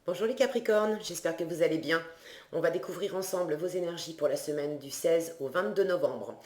Bonjour les Capricornes, j'espère que vous allez bien. On va découvrir ensemble vos énergies pour la semaine du 16 au 22 novembre.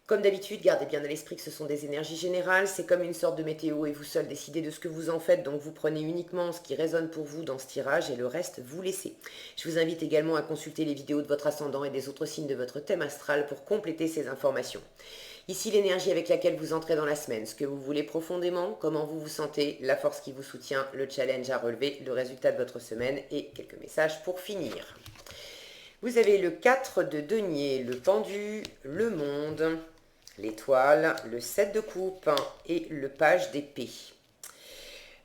Comme d'habitude, gardez bien à l'esprit que ce sont des énergies générales, c'est comme une sorte de météo et vous seul décidez de ce que vous en faites, donc vous prenez uniquement ce qui résonne pour vous dans ce tirage et le reste vous laissez. Je vous invite également à consulter les vidéos de votre ascendant et des autres signes de votre thème astral pour compléter ces informations. Ici l'énergie avec laquelle vous entrez dans la semaine, ce que vous voulez profondément, comment vous vous sentez, la force qui vous soutient, le challenge à relever, le résultat de votre semaine et quelques messages pour finir. Vous avez le 4 de denier, le pendu, le monde, l'étoile, le 7 de coupe et le page d'épée.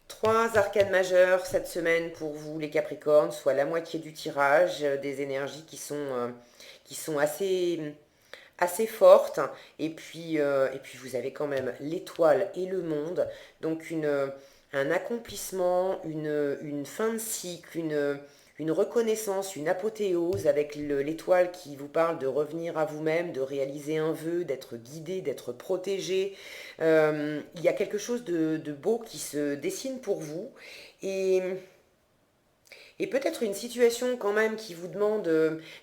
Trois arcanes majeures cette semaine pour vous les Capricornes, soit la moitié du tirage, des énergies qui sont assez fortes. Et puis vous avez quand même l'étoile et le monde, donc un accomplissement, une fin de cycle, une reconnaissance, une apothéose avec l'étoile qui vous parle de revenir à vous-même, de réaliser un vœu, d'être guidé, d'être protégé. Il y a quelque chose de beau qui se dessine pour vous et, et peut-être une situation quand même qui vous demande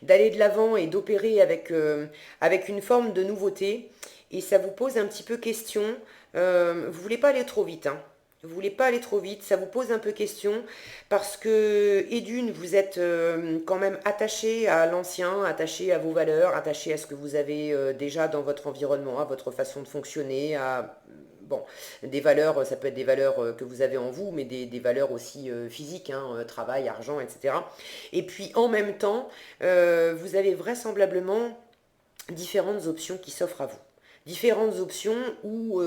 d'aller de l'avant et d'opérer avec une forme de nouveauté et ça vous pose un petit peu question. Vous voulez pas aller trop vite, hein. Vous voulez pas aller trop vite, ça vous pose un peu question parce que, et d'une, vous êtes quand même attaché à l'ancien, attaché à vos valeurs, attaché à ce que vous avez déjà dans votre environnement, à votre façon de fonctionner, bon, des valeurs, ça peut être des valeurs que vous avez en vous, mais des valeurs aussi physiques, hein, travail, argent, etc. Et puis en même temps, vous avez vraisemblablement différentes options qui s'offrent à vous. Différentes options ou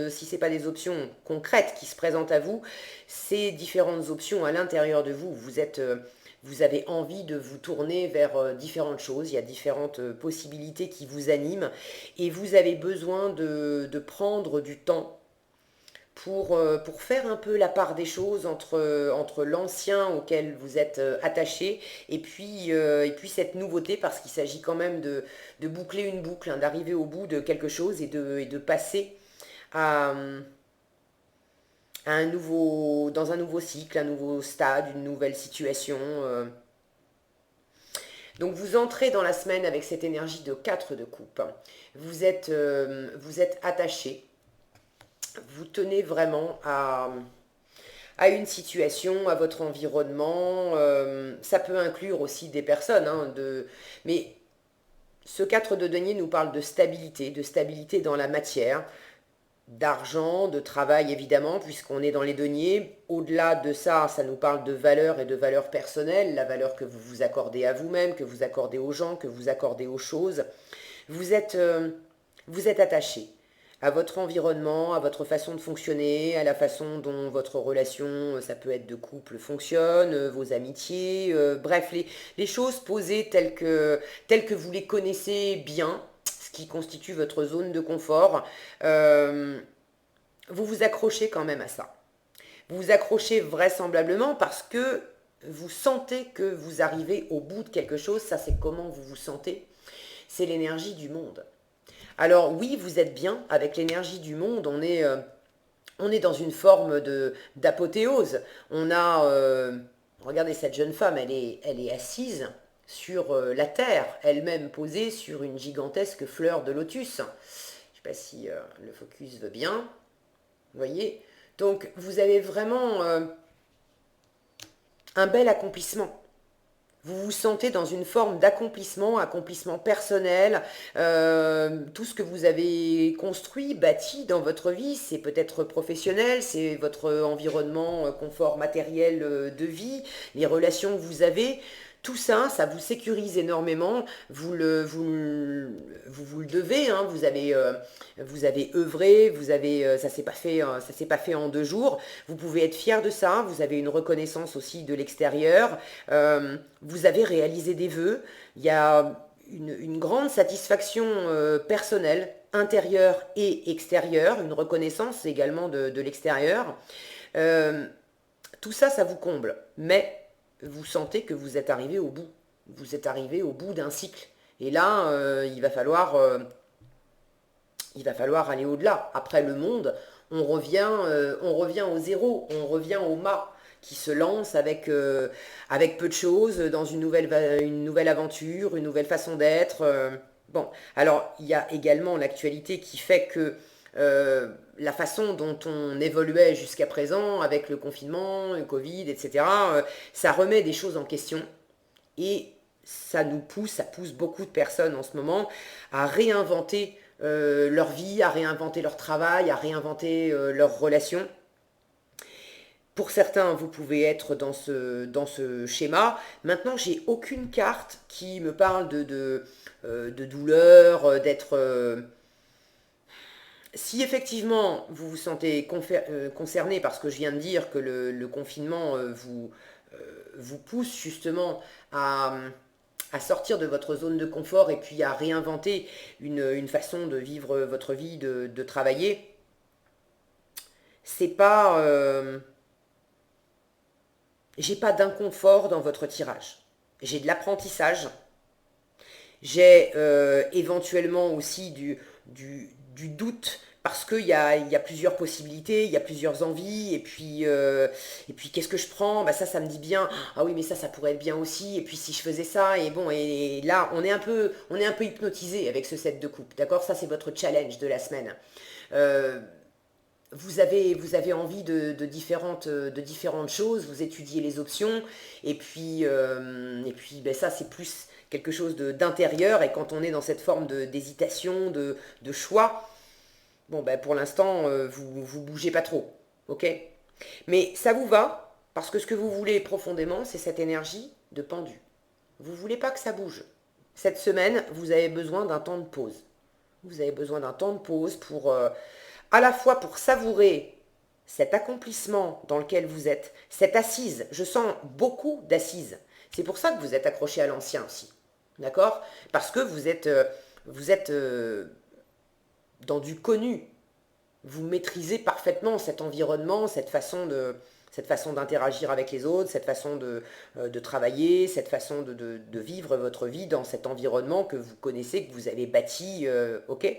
si ce n'est pas des options concrètes qui se présentent à vous, c'est différentes options à l'intérieur de vous. Vous avez envie de vous tourner vers différentes choses, il y a différentes possibilités qui vous animent et vous avez besoin de prendre du temps pour faire un peu la part des choses entre l'ancien auquel vous êtes attaché et puis cette nouveauté parce qu'il s'agit quand même de boucler une boucle, hein, d'arriver au bout de quelque chose et de passer à, dans un nouveau cycle, un nouveau stade, une nouvelle situation. Donc vous entrez dans la semaine avec cette énergie de 4 de coupe. Vous êtes attaché, vous tenez vraiment à une situation, à votre environnement. Ça peut inclure aussi des personnes, hein, mais ce 4 de denier nous parle de stabilité dans la matière, d'argent, de travail évidemment, puisqu'on est dans les deniers. Au-delà de ça, ça nous parle de valeur et de valeur personnelle, la valeur que vous vous accordez à vous-même, que vous accordez aux gens, que vous accordez aux choses. Vous êtes, euh, vous êtes attaché à votre environnement, à votre façon de fonctionner, à la façon dont votre relation, ça peut être de couple, fonctionne, vos amitiés, bref, les choses posées telles que vous les connaissez bien, ce qui constitue votre zone de confort, euh, vous vous accrochez quand même à ça. Vous vous accrochez vraisemblablement parce que vous sentez que vous arrivez au bout de quelque chose, ça c'est comment vous vous sentez, c'est l'énergie du monde. Alors oui, vous êtes bien avec l'énergie du monde, on est dans une forme d'apothéose. Regardez cette jeune femme, elle est assise sur la terre, elle-même posée sur une gigantesque fleur de lotus. Je ne sais pas si le focus veut bien, vous voyez. Donc vous avez vraiment un bel accomplissement. Vous vous sentez dans une forme d'accomplissement, accomplissement personnel. Tout ce que vous avez construit, bâti dans votre vie, c'est peut-être professionnel, c'est votre environnement, confort matériel de vie, les relations que vous avez. Tout ça, ça vous sécurise énormément. Vous le devez. Hein, vous avez œuvré. Ça s'est pas fait en 2 jours. Vous pouvez être fier de ça. Vous avez une reconnaissance aussi de l'extérieur. Vous avez réalisé des vœux. Il y a une grande satisfaction personnelle, intérieure et extérieure, une reconnaissance également de l'extérieur. Euh, Tout ça, ça vous comble. Mais vous sentez que vous êtes arrivé au bout. Vous êtes arrivé au bout d'un cycle. Et là, il va falloir aller au-delà. Après le monde, on revient au zéro, on revient au mât. qui se lance avec peu de choses dans une nouvelle aventure, une nouvelle façon d'être. Bon, alors il y a également l'actualité qui fait que la façon dont on évoluait jusqu'à présent avec le confinement, le Covid, etc., ça remet des choses en question et ça pousse beaucoup de personnes en ce moment à réinventer leur vie, à réinventer leur travail, à réinventer leurs relations. Pour certains, vous pouvez être dans ce schéma. Maintenant, j'ai aucune carte qui me parle de douleur, d'être... si effectivement vous vous sentez concerné par ce que je viens de dire, que le confinement vous pousse justement à sortir de votre zone de confort et puis à réinventer une façon de vivre votre vie, de travailler, c'est pas... j'ai pas d'inconfort dans votre tirage. J'ai de l'apprentissage. J'ai éventuellement aussi du doute parce il y a plusieurs possibilités, il y a plusieurs envies, et puis qu'est-ce que je prends? Bah ça me dit bien, ah oui, mais ça pourrait être bien aussi, et puis si je faisais ça, et bon, et là, on est un peu hypnotisé avec ce set de coupe, d'accord? Ça, c'est votre challenge de la semaine. Euh, vous avez envie de différentes choses, vous étudiez les options, et puis ben ça c'est plus quelque chose d'intérieur, et quand on est dans cette forme d'hésitation, de choix, bon ben pour l'instant vous bougez pas trop, ok? Mais ça vous va, parce que ce que vous voulez profondément, c'est cette énergie de pendu. Vous voulez pas que ça bouge. Cette semaine, vous avez besoin d'un temps de pause. Vous avez besoin d'un temps de pause pour à la fois pour savourer cet accomplissement dans lequel vous êtes, cette assise. Je sens beaucoup d'assises. C'est pour ça que vous êtes accroché à l'ancien aussi. D'accord? Parce que vous êtes dans du connu. Vous maîtrisez parfaitement cet environnement, cette façon d'interagir avec les autres, cette façon de travailler, cette façon de vivre votre vie dans cet environnement que vous connaissez, que vous avez bâti, ok?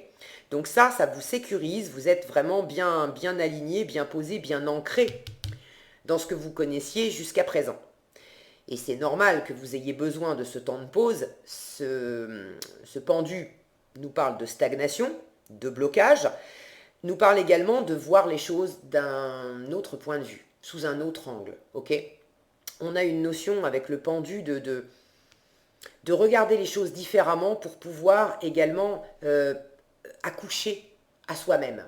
Donc ça vous sécurise, vous êtes vraiment bien aligné, bien posé, bien ancré dans ce que vous connaissiez jusqu'à présent. Et c'est normal que vous ayez besoin de ce temps de pause. Ce pendu nous parle de stagnation, de blocage, nous parle également de voir les choses d'un autre point de vue, sous un autre angle, ok? On a une notion avec le pendu de regarder les choses différemment pour pouvoir également accoucher à soi-même.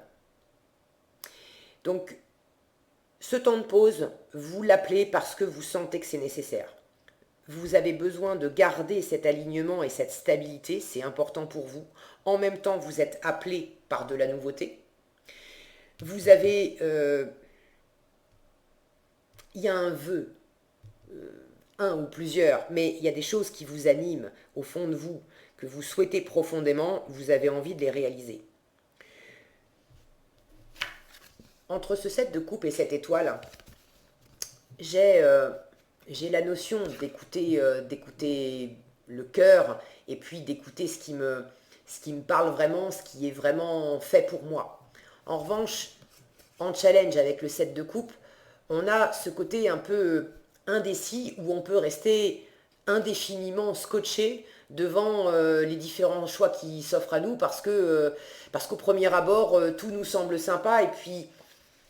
Donc, ce temps de pause, vous l'appelez parce que vous sentez que c'est nécessaire. Vous avez besoin de garder cet alignement et cette stabilité, c'est important pour vous. En même temps, vous êtes appelé par de la nouveauté. Vous avez... il y a un vœu, un ou plusieurs, mais il y a des choses qui vous animent au fond de vous, que vous souhaitez profondément, vous avez envie de les réaliser. Entre ce set de coupe et cette étoile, j'ai la notion d'écouter le cœur et puis d'écouter ce qui me parle vraiment, ce qui est vraiment fait pour moi. En revanche, en challenge avec le set de coupe, on a ce côté un peu indécis où on peut rester indéfiniment scotché devant les différents choix qui s'offrent à nous parce qu'au premier abord, tout nous semble sympa et puis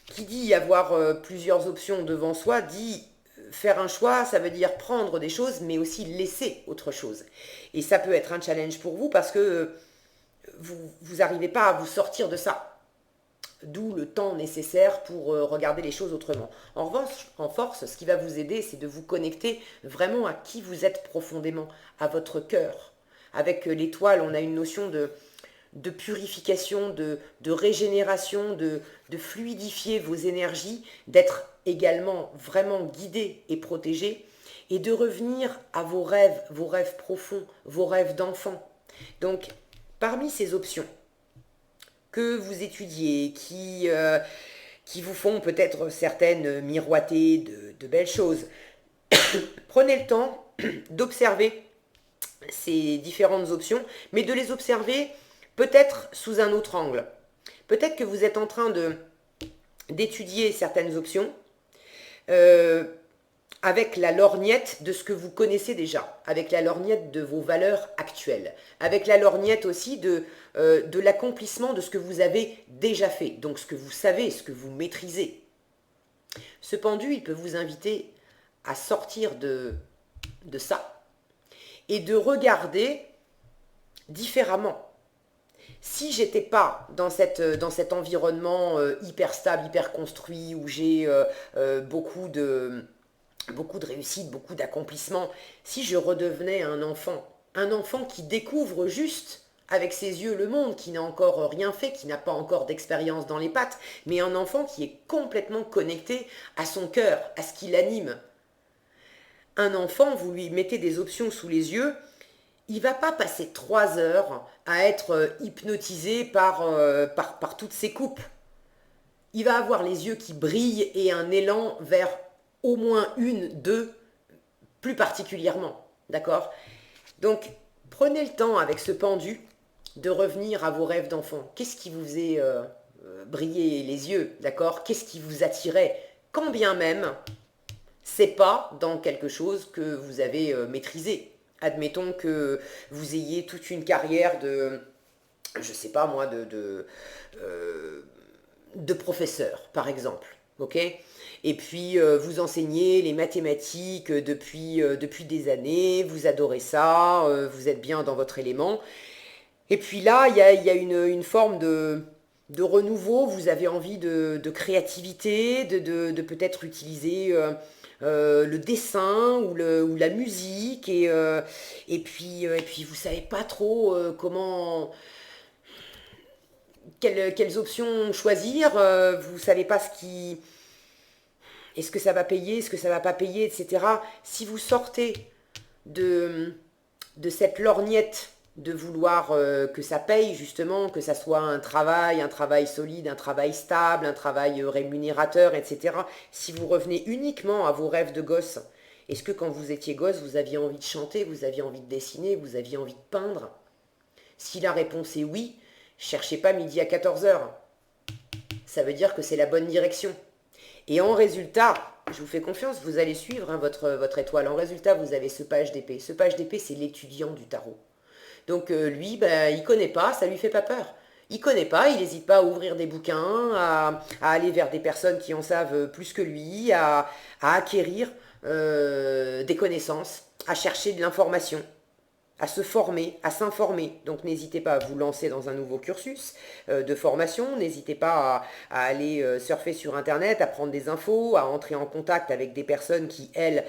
qui dit avoir plusieurs options devant soi dit faire un choix, ça veut dire prendre des choses mais aussi laisser autre chose. Et ça peut être un challenge pour vous parce que vous n'arrivez pas à vous sortir de ça. D'où le temps nécessaire pour regarder les choses autrement. En revanche, en force, ce qui va vous aider, c'est de vous connecter vraiment à qui vous êtes profondément, à votre cœur. Avec l'étoile, on a une notion de purification, de régénération, de fluidifier vos énergies, d'être également vraiment guidé et protégé, et de revenir à vos rêves profonds, vos rêves d'enfant. Donc, parmi ces options, que vous étudiez, qui vous font peut-être certaines miroiter de belles choses. Prenez le temps d'observer ces différentes options, mais de les observer peut-être sous un autre angle. Peut-être que vous êtes en train d'étudier certaines options, avec la lorgnette de ce que vous connaissez déjà, avec la lorgnette de vos valeurs actuelles, avec la lorgnette aussi de l'accomplissement de ce que vous avez déjà fait, donc ce que vous savez, ce que vous maîtrisez. Ce pendu, il peut vous inviter à sortir de ça et de regarder différemment. Si j'étais pas dans cet environnement hyper stable, hyper construit, où j'ai beaucoup de réussite, beaucoup d'accomplissement, si je redevenais un enfant qui découvre juste avec ses yeux le monde, qui n'a encore rien fait, qui n'a pas encore d'expérience dans les pattes, mais un enfant qui est complètement connecté à son cœur, à ce qui l'anime. Un enfant, vous lui mettez des options sous les yeux, il va pas passer 3 heures à être hypnotisé par toutes ces coupes. Il va avoir les yeux qui brillent et un élan vers au moins une, deux, plus particulièrement. D'accord? Donc, prenez le temps avec ce pendu de revenir à vos rêves d'enfant. Qu'est-ce qui vous faisait briller les yeux? D'accord? Qu'est-ce qui vous attirait? Quand bien même, c'est pas dans quelque chose que vous avez maîtrisé. Admettons que vous ayez toute une carrière je sais pas moi, de professeur, par exemple. Ok? Et puis, vous enseignez les mathématiques depuis des années, vous adorez ça, vous êtes bien dans votre élément. Et puis là, il y a une forme de renouveau, vous avez envie de créativité, de peut-être utiliser le dessin ou la musique, et puis vous savez pas trop quelles options choisir, vous savez pas est-ce que ça va payer, est-ce que ça va pas payer, etc. Si vous sortez de cette lorgnette de vouloir que ça paye, justement, que ça soit un travail solide, un travail stable, un travail rémunérateur, etc. Si vous revenez uniquement à vos rêves de gosse, est-ce que quand vous étiez gosse, vous aviez envie de chanter, vous aviez envie de dessiner, vous aviez envie de peindre? Si la réponse est oui, cherchez pas midi à 14 heures. Ça veut dire que c'est la bonne direction. Et en résultat, je vous fais confiance, vous allez suivre votre étoile. En résultat, vous avez ce page d'épée. Ce page d'épée, c'est l'étudiant du tarot. Donc lui, ben, il connaît pas, ça lui fait pas peur. Il connaît pas, il n'hésite pas à ouvrir des bouquins, à aller vers des personnes qui en savent plus que lui, à acquérir des connaissances, à chercher de l'information, à se former, à s'informer. Donc n'hésitez pas à vous lancer dans un nouveau cursus de formation, n'hésitez pas à aller surfer sur Internet, à prendre des infos, à entrer en contact avec des personnes qui, elles,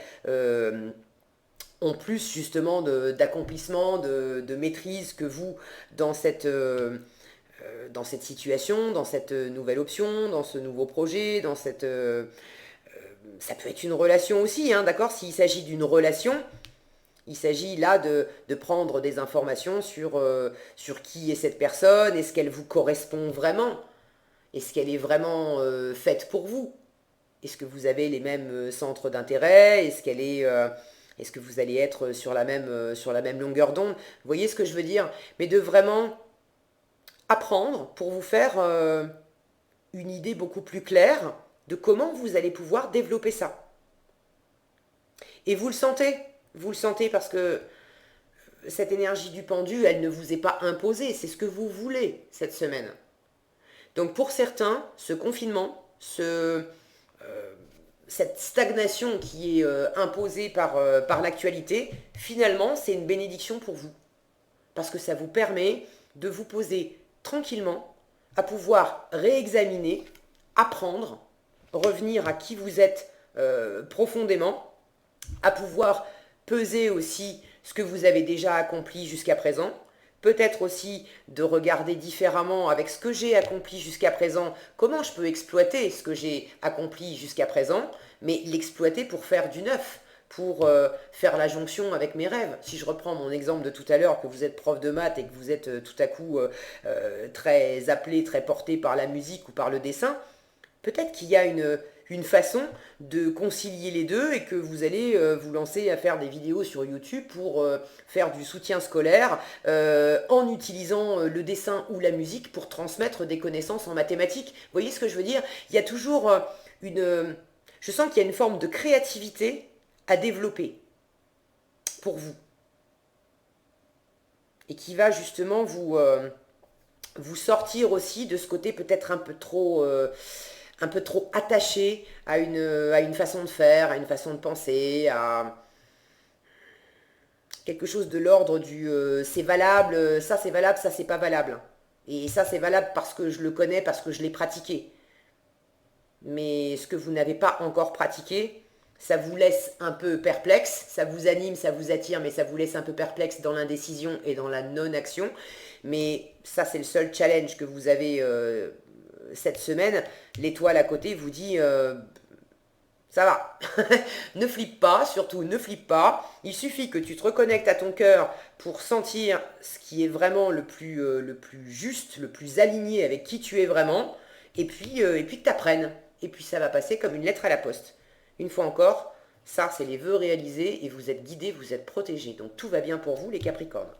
ont plus justement d'accomplissement, de maîtrise que vous dans cette situation, dans cette nouvelle option, dans ce nouveau projet, ça peut être une relation aussi, hein, d'accord? S'il s'agit d'une relation, il s'agit là de prendre des informations sur qui est cette personne, est-ce qu'elle vous correspond vraiment? Est-ce qu'elle est vraiment faite pour vous? Est-ce que vous avez les mêmes centres d'intérêt? Est-ce que vous allez être sur la même longueur d'onde? Vous voyez ce que je veux dire? Mais de vraiment apprendre pour vous faire une idée beaucoup plus claire de comment vous allez pouvoir développer ça. Et vous le sentez parce que cette énergie du pendu, elle ne vous est pas imposée, c'est ce que vous voulez cette semaine. Donc pour certains, ce confinement, cette stagnation qui est imposée par l'actualité, finalement, c'est une bénédiction pour vous. Parce que ça vous permet de vous poser tranquillement, à pouvoir réexaminer, apprendre, revenir à qui vous êtes profondément, à pouvoir peser aussi ce que vous avez déjà accompli jusqu'à présent, peut-être aussi de regarder différemment avec ce que j'ai accompli jusqu'à présent, comment je peux exploiter ce que j'ai accompli jusqu'à présent, mais l'exploiter pour faire du neuf, pour faire la jonction avec mes rêves. Si je reprends mon exemple de tout à l'heure, que vous êtes prof de maths et que vous êtes tout à coup très appelé, très porté par la musique ou par le dessin, peut-être qu'il y a une façon de concilier les deux et que vous allez vous lancer à faire des vidéos sur YouTube pour faire du soutien scolaire en utilisant le dessin ou la musique pour transmettre des connaissances en mathématiques. Vous voyez ce que je veux dire? Il y a toujours je sens qu'il y a une forme de créativité à développer pour vous. Et qui va justement vous sortir aussi de ce côté peut-être un peu trop attaché à une façon de faire, à une façon de penser, à quelque chose de l'ordre du c'est valable, ça c'est pas valable. Et ça c'est valable parce que je le connais, parce que je l'ai pratiqué. Mais ce que vous n'avez pas encore pratiqué, ça vous laisse un peu perplexe, ça vous anime, ça vous attire, mais ça vous laisse un peu perplexe dans l'indécision et dans la non-action. Mais ça, c'est le seul challenge que vous avez cette semaine. L'étoile à côté vous dit ça va, ne flippe pas, surtout ne flippe pas. Il suffit que tu te reconnectes à ton cœur pour sentir ce qui est vraiment le plus juste, le plus aligné avec qui tu es vraiment, et puis que tu apprennes. Et puis ça va passer comme une lettre à la poste. Une fois encore, ça c'est les vœux réalisés et vous êtes guidés, vous êtes protégés. Donc tout va bien pour vous les Capricornes.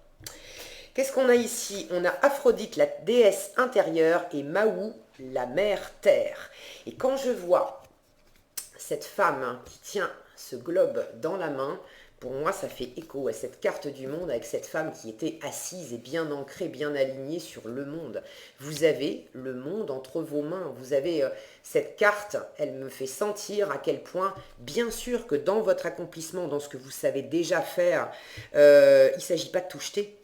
Qu'est-ce qu'on a ici? On a Aphrodite, la déesse intérieure, et Mahou, la mère terre. Et quand je vois cette femme qui tient ce globe dans la main, pour moi ça fait écho à cette carte du monde avec cette femme qui était assise et bien ancrée, bien alignée sur le monde. Vous avez le monde entre vos mains, vous avez cette carte, elle me fait sentir à quel point, bien sûr que dans votre accomplissement, dans ce que vous savez déjà faire, il ne s'agit pas de tout jeter.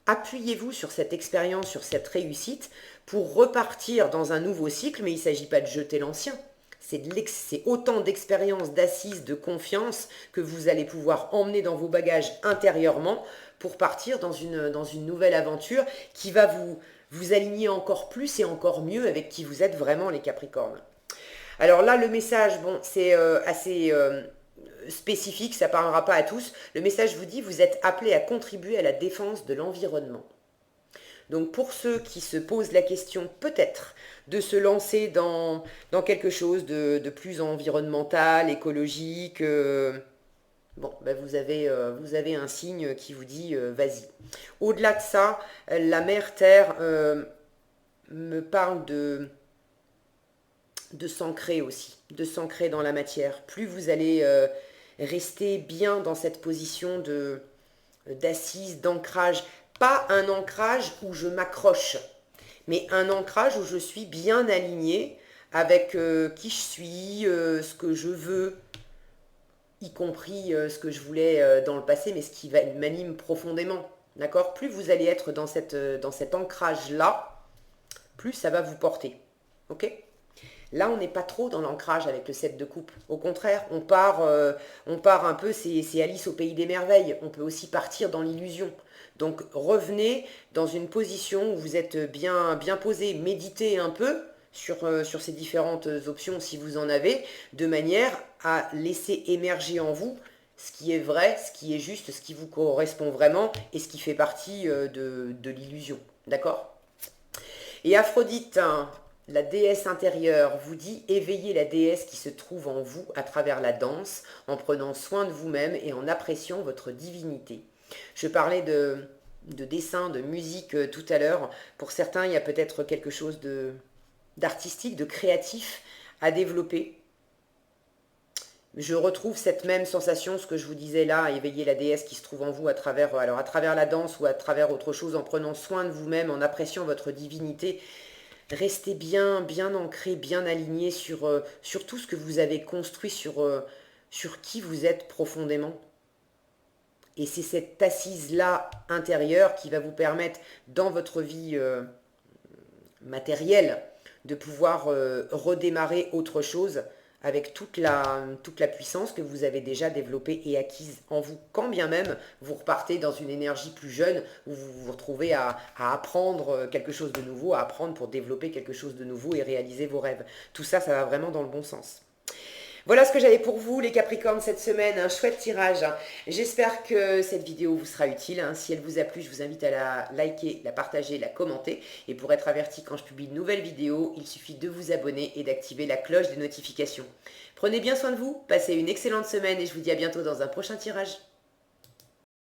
Appuyez-vous sur cette expérience, sur cette réussite pour repartir dans un nouveau cycle, mais il ne s'agit pas de jeter l'ancien. C'est autant d'expérience, d'assises, de confiance que vous allez pouvoir emmener dans vos bagages intérieurement pour partir dans une nouvelle aventure qui va vous aligner encore plus et encore mieux avec qui vous êtes vraiment les Capricornes. Alors là, le message, bon, c'est assez spécifique, ça ne parlera pas à tous. Le message vous dit, vous êtes appelés à contribuer à la défense de l'environnement. Donc pour ceux qui se posent la question peut-être de se lancer dans quelque chose de plus environnemental, écologique, bon, ben vous avez un signe qui vous dit vas-y. Au-delà de ça, la mère Terre me parle de s'ancrer aussi, de s'ancrer dans la matière. Plus vous allez rester bien dans cette position d'assise, d'ancrage. Pas un ancrage où je m'accroche, mais un ancrage où je suis bien alignée avec qui je suis, ce que je veux, y compris ce que je voulais dans le passé, mais ce qui m'anime profondément. D'accord? Plus vous allez être dans cet ancrage-là, plus ça va vous porter. Ok? Là, on n'est pas trop dans l'ancrage avec le 7 de coupe. Au contraire, on part un peu, c'est Alice au pays des merveilles. On peut aussi partir dans l'illusion. Donc, revenez dans une position où vous êtes bien posé, méditez un peu sur ces différentes options si vous en avez, de manière à laisser émerger en vous ce qui est vrai, ce qui est juste, ce qui vous correspond vraiment et ce qui fait partie de l'illusion. D'accord? Et Aphrodite, hein, la déesse intérieure, vous dit éveillez la déesse qui se trouve en vous à travers la danse, en prenant soin de vous-même et en appréciant votre divinité. Je parlais de dessin, de musique tout à l'heure. Pour certains, il y a peut-être quelque chose d'artistique, de créatif à développer. Je retrouve cette même sensation, ce que je vous disais là, éveiller la déesse qui se trouve en vous à travers la danse ou à travers autre chose, en prenant soin de vous-même, en appréciant votre divinité. Restez bien ancré, bien aligné sur tout ce que vous avez construit, sur qui vous êtes profondément. Et c'est cette assise-là intérieure qui va vous permettre, dans votre vie matérielle, de pouvoir redémarrer autre chose avec toute la puissance que vous avez déjà développée et acquise en vous. Quand bien même vous repartez dans une énergie plus jeune, où vous vous retrouvez à apprendre quelque chose de nouveau, à apprendre pour développer quelque chose de nouveau et réaliser vos rêves. Tout ça, ça va vraiment dans le bon sens. Voilà ce que j'avais pour vous les Capricornes cette semaine, un chouette tirage. J'espère que cette vidéo vous sera utile. Si elle vous a plu, je vous invite à la liker, la partager, la commenter. Et pour être averti quand je publie de nouvelles vidéos, il suffit de vous abonner et d'activer la cloche des notifications. Prenez bien soin de vous, passez une excellente semaine et je vous dis à bientôt dans un prochain tirage.